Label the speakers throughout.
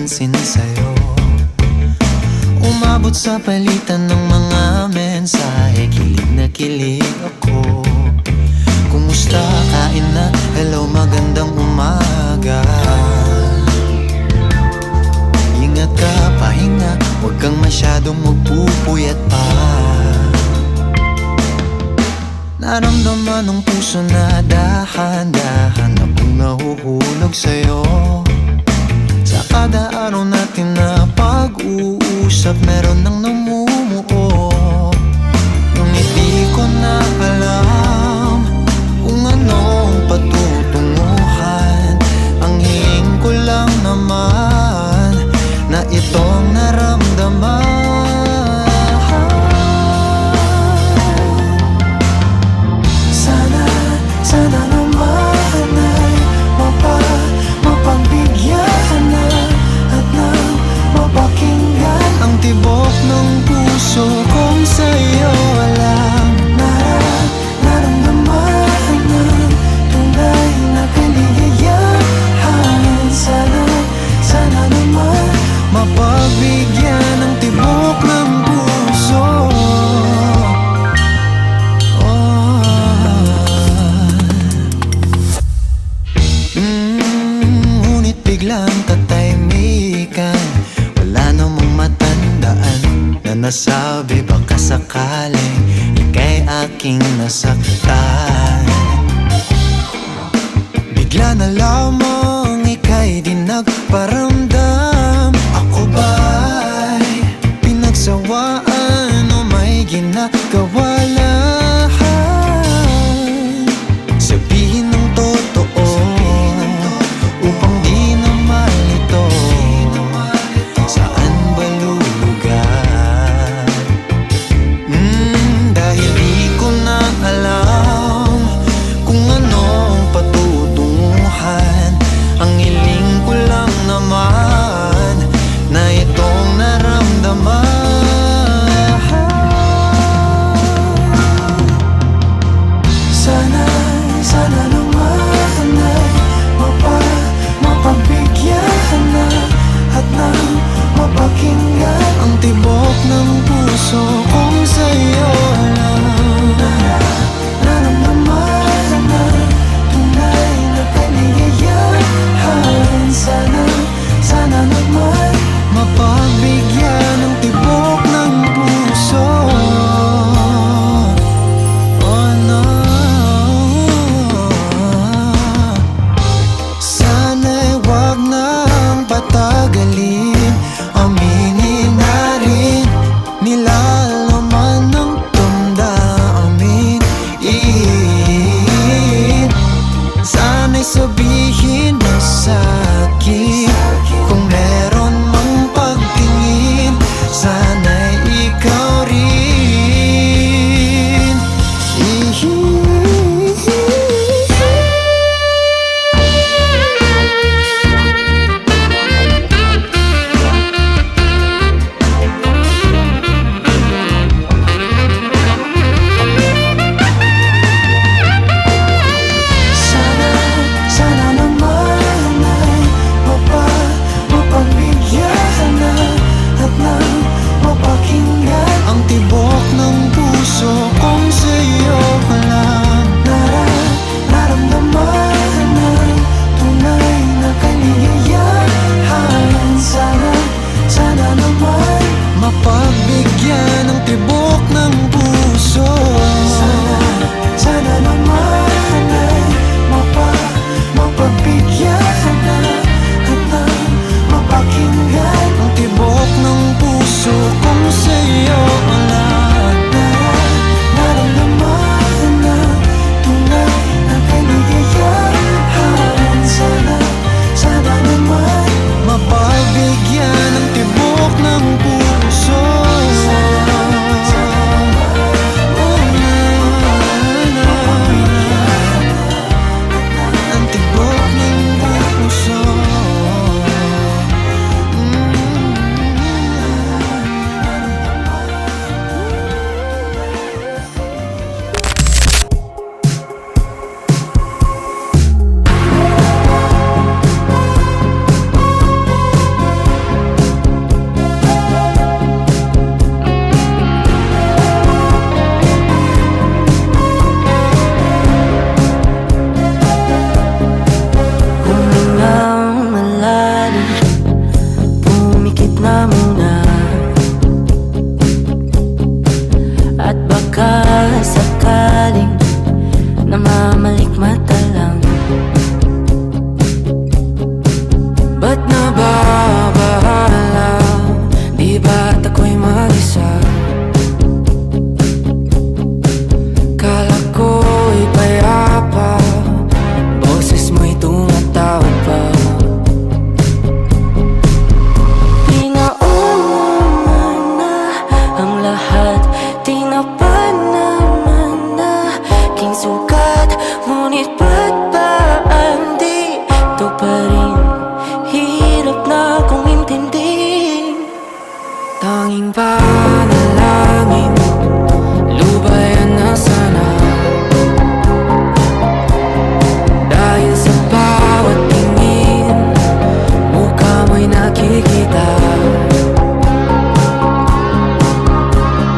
Speaker 1: pansin sa'yo. Umabot sa palitan ng mga mensahe, kilig na kilig ako. Kumusta, kain na, hello, magandang umaga. Ingat ka, pahinga, huwag kang masyadong magpupuyat pa. Naramdaman ng puso na dahan-dahan akong nahuhulog sa'yo. Sa kada araw natin na pag-uusap, meron nang namumuo. Ngunit di ko na alam kung anong patutunguhan. Ang hiling ko lang naman na itong naramdaman. Sana naman ay mapagbigyan na at nang mapakinggan ang tibok ng puso kong sa'yo lang naramdaman ng tunay na kaligayahan. Sana naman mapagbigyan ng tibok ng puso. Ngunit biglang katahimikan, wala namang matandaan na nasabi baka sakaling ika'y aking nasaktan. Bigla na lamang ika'y di nagparamdam. Ako ba'y pinagsawaan o may ginagawa lang? Sabihin ng totoo upang di na malito. Saan ba lulugar? Dahil di ko na alam kung anong patutunguhan. Ang hiling ko lang naman na itong naramdaman. Sana naman ay mapagbigyan na at nang mapakinggan ang tibok ng puso kong sa'yo lang naramdaman na tunay na kaligayahan. Sana naman mapagbigyan ng tibok ng puso. Oh no, sana'y wag nang patagalin. Aminin na rin nilalaman ng damdamin. Sana'y sabihin mo sa'kin kung meron mang pagtingin. Sana'y ikaw rin. Sana naman ay mapagbigyan na at nang mapakinggan ang tibok ng puso kong sa'yo lang naramdaman ng tunay na kaligayahan. Sana naman mapagbigyan ng tibok ng puso. Sana naman ay mapagbigyan na at nang mapakinggan ang tibok ng puso kung sa'yo lang naramdaman na tunay na kaligayahan. Sana naman mapagbigyan ng tibok ng puso.
Speaker 2: Tanging panalangin, lubayan na sana. Dahil sa bawat tingin, mukha mo'y nakikita.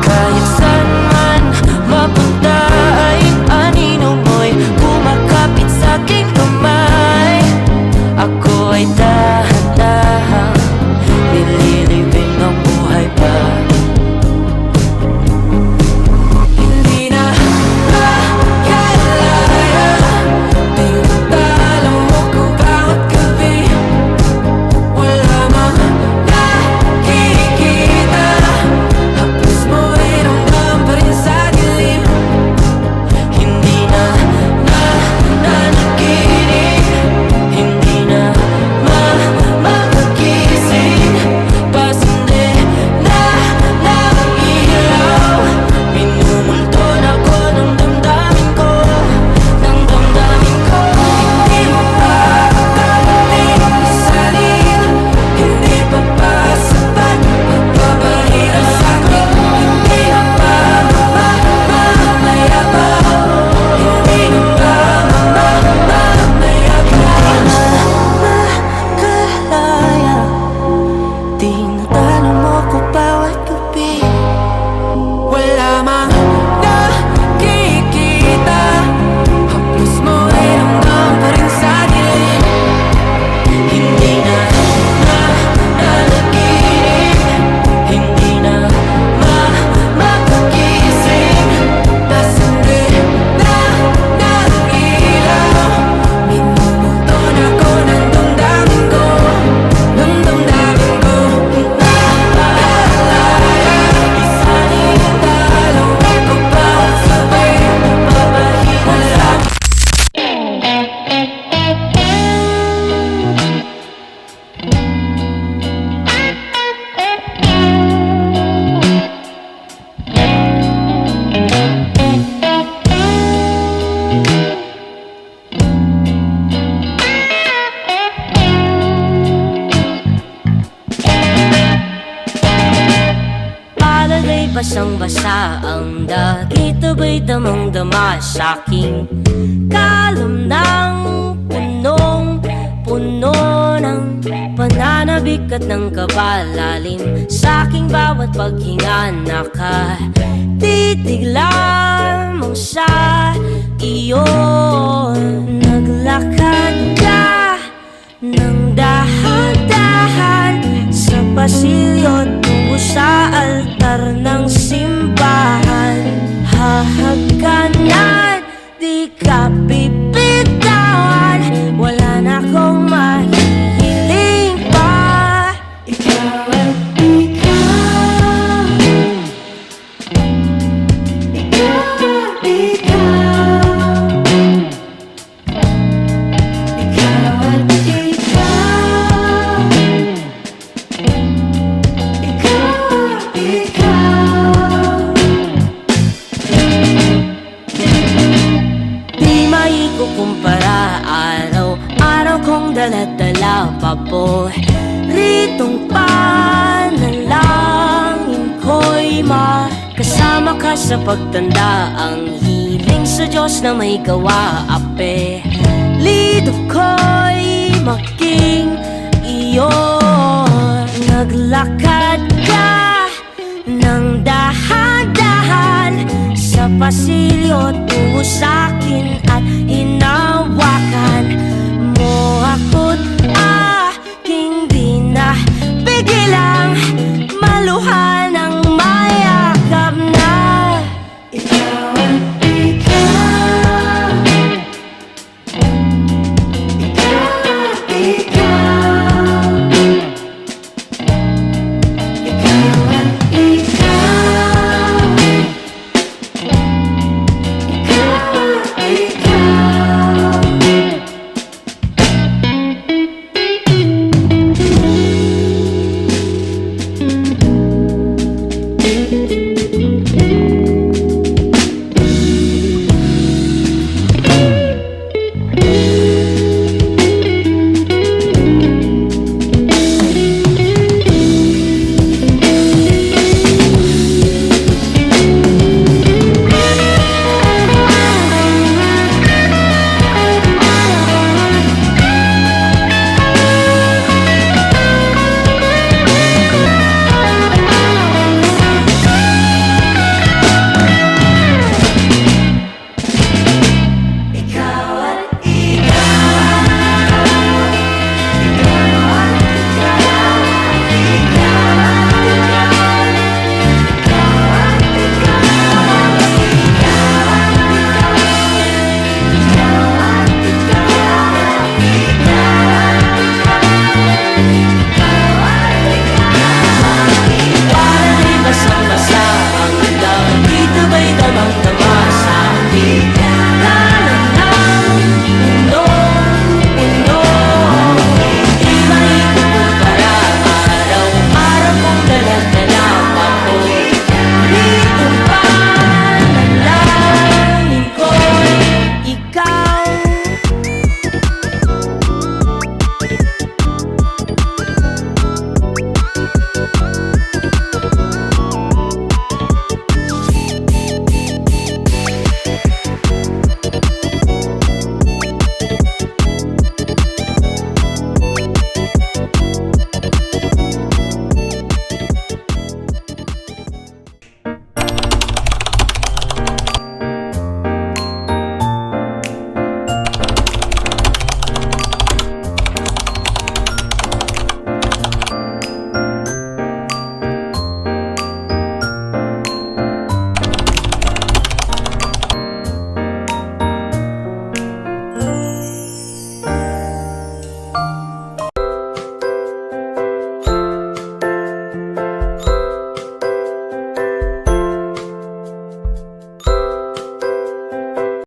Speaker 2: Kahit saan man mapunta ay anino mo'y kumakapit sa'king kamay. Ako ay dahan-dahang nililibing ang buhay pa. Hindi na makalaya, tinatalo mo ko bawat gabi. Wala mang nakikita, hapos mo ay ramdam pa rin sa dilim. Hindi na nanaginip, hindi na makagising. Pasindi na ng ilaw, minumulton ako ng damdamin ko, ng damdamin ko. Hindi mo pa babalik isalin, hindi pa ba sapat magpapahirap sa'kin? Hindi na ba mamayabang, hindi na ba mamayabang? Makalaya, tinatalo mo ko bawat gabi. Wala mang nakikita, hapos mo ay ramdam pa rin sa dilim. Hindi na nanaginip, hindi na makagising. Pasindi na ng ilaw, minumulton ako ng damdamin ko, ng damdamin ko. Nakalaya, isalin talo ko bawat sabi, papahina lang. Palagay basang-basa ang dagit, abay damang-dama sa'king kalam ng punong-puno ng pananabik at ng kabalalim. Sa'king bawat paghinga nakatitig lamang sa iyo. Naglakad ka ng dahan-dahan sa pasilyo tungo sa altar ng simbahan. Hahagkanan, di ka bibitawan, wala na akong mahihiling pa. Ikaw at ikaw, ikaw at ikaw, ikaw at ikaw, ikaw. Di maikukumpara, araw-araw kong dala-dala pa po. Ritong panalangin ko'y makasama ka sa pagtanda. Ang hiling sa Diyos na may gawa, ape lido ko'y maging iyo. Naglakad ka ng dahan-dahan sa pasilyo tungo sa'kin at hinawakan mo ako